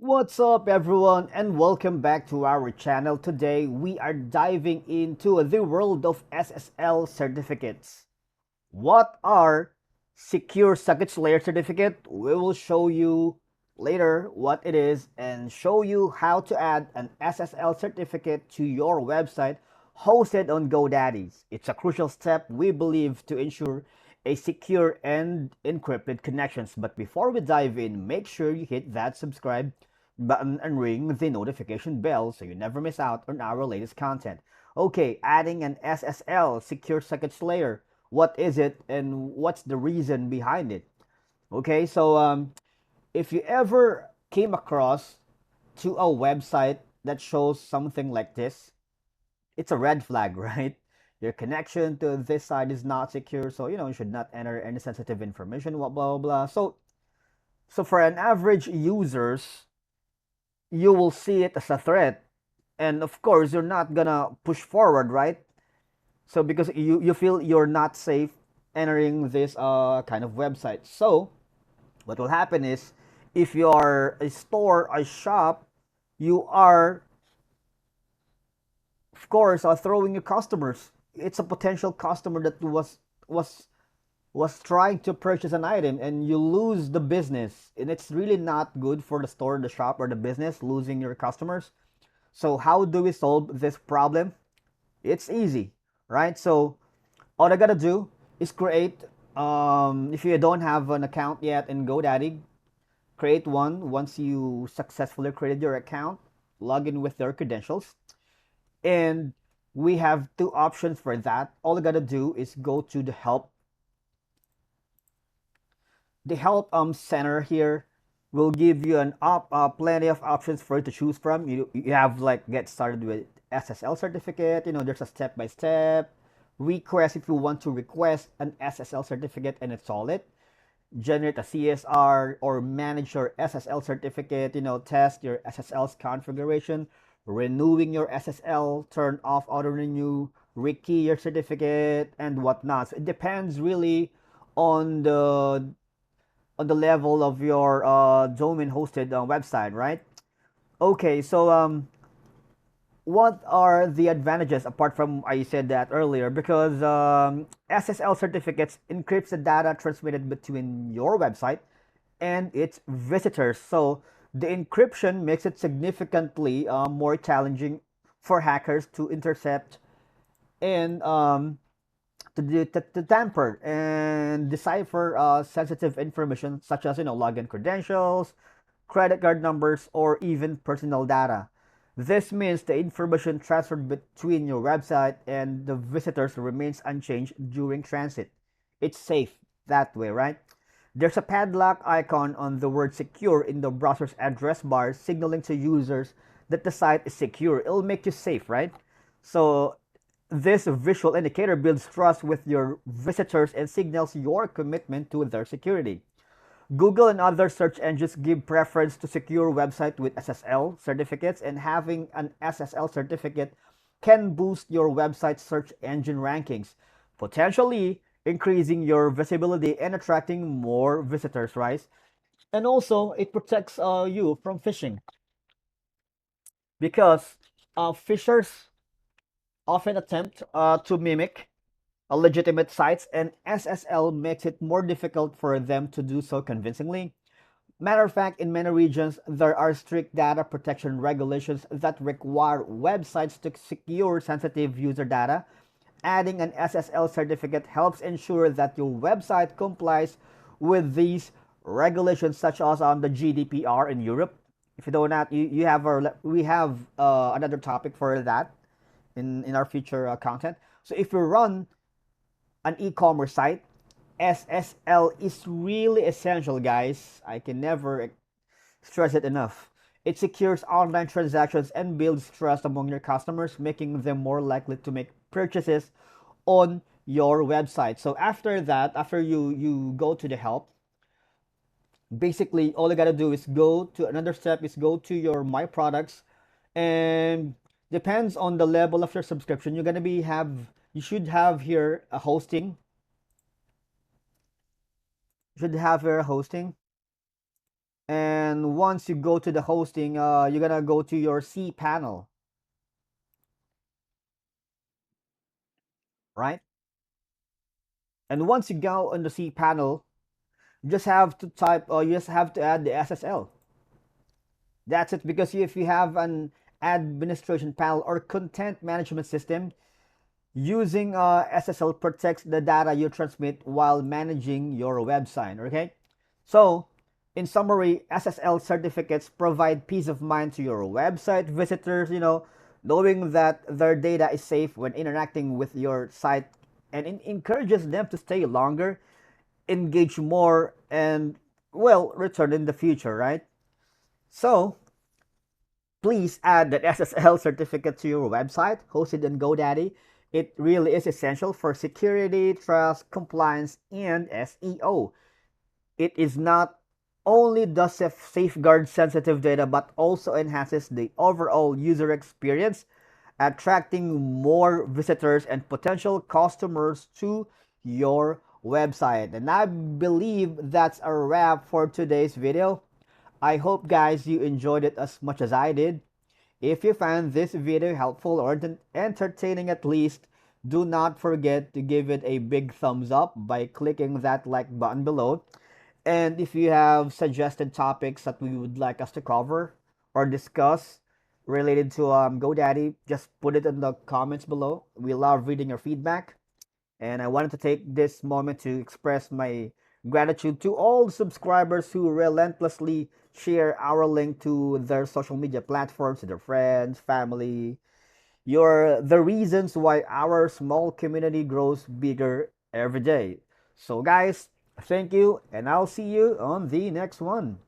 What's up, everyone, and welcome back to our channel. Today, we are diving into the world of SSL certificates. What are Secure Circuits Layer Certificate? We will show you later what it is and show you how to add an SSL certificate to your website hosted on Godaddy. It's a crucial step, we believe, to ensure a secure and encrypted connections. But before we dive in, make sure you hit that subscribe button and ring the notification bell so you never miss out on our latest content. Okay, adding an SSL Secure Circuits Layer, what is it and what's the reason behind it? Okay, so if you ever came across to a website that shows something like this, it's a red flag, right? Your connection to this site is not secure, so you should not enter any sensitive information, blah blah blah. So for an average users, you will see it as a threat, and of course you're not gonna push forward, right? So because you feel you're not safe entering this kind of website. So what will happen is, if you are a store, a shop, you are of course throwing your customers. It's a potential customer that was was trying to purchase an item, and you lose the business, and it's really not good for the store, the shop, or the business losing your customers. So how do we solve this problem? It's easy, right? So all I gotta do is create, if you don't have an account yet in GoDaddy, create one. Once you successfully created your account, log in with your credentials, and we have two options for that. All I gotta do is go to the help center here. Will give you an plenty of options for you to choose from. You have like get started with SSL certificate. There's a step by step request if you want to request an SSL certificate and install it. Generate a CSR or manage your SSL certificate. Test your SSL's configuration. Renewing your SSL, turn off auto renew, rekey your certificate, and whatnot. So it depends really on the level of your domain hosted website, right? Okay, so what are the advantages apart from I said that earlier? Because SSL certificates encrypts the data transmitted between your website and its visitors. So the encryption makes it significantly more challenging for hackers to intercept and to tamper and decipher sensitive information such as login credentials, credit card numbers, or even personal data. This means the information transferred between your website and the visitors remains unchanged during transit. It's safe that way, right? There's a padlock icon on the word secure in the browser's address bar, signaling to users that the site is secure. It'll make you safe, right? So this visual indicator builds trust with your visitors and signals your commitment to their security. Google and other search engines give preference to secure websites with SSL certificates, and having an SSL certificate can boost your website's search engine rankings, potentially increasing your visibility and attracting more visitors, right? And also, it protects you from phishing because phishers often attempt to mimic legitimate sites, and SSL makes it more difficult for them to do so convincingly. Matter of fact, in many regions, there are strict data protection regulations that require websites to secure sensitive user data. Adding an SSL certificate helps ensure that your website complies with these regulations, such as on the GDPR in Europe. If you don't have, you have we have another topic for that in our future content. So if you run an e-commerce site, SSL is really essential, guys. I can never stress it enough. It secures online transactions and builds trust among your customers, making them more likely to make purchases on your website. So after that, after you go to the help, basically all you gotta do is go to another step is go to your my products, and depends on the level of your subscription. You should have here a hosting. You should have your hosting. And once you go to the hosting, you're gonna go to your C panel, right? And once you go on the C panel, you just have to type, or you just have to add the SSL. That's it. Because if you have an administration panel or content management system, using SSL protects the data you transmit while managing your website. Okay, so in summary, SSL certificates provide peace of mind to your website visitors. Knowing that their data is safe when interacting with your site, and it encourages them to stay longer, engage more, and well, return in the future, right? So please add that SSL certificate to your website hosted on GoDaddy. It really is essential for security, trust, compliance, and SEO. It is not only does safeguard sensitive data, but also enhances the overall user experience, attracting more visitors and potential customers to your website. And I believe that's a wrap for today's video. I hope guys you enjoyed it as much as I did. If you found this video helpful or entertaining at least, do not forget to give it a big thumbs up by clicking that like button below. And if you have suggested topics that we would like us to cover or discuss related to GoDaddy, just put it in the comments below. We love reading your feedback. And I wanted to take this moment to express my gratitude to all subscribers who relentlessly share our link to their social media platforms to their friends, family. You're the reasons why our small community grows bigger every day. So, guys, thank you, and I'll see you on the next one.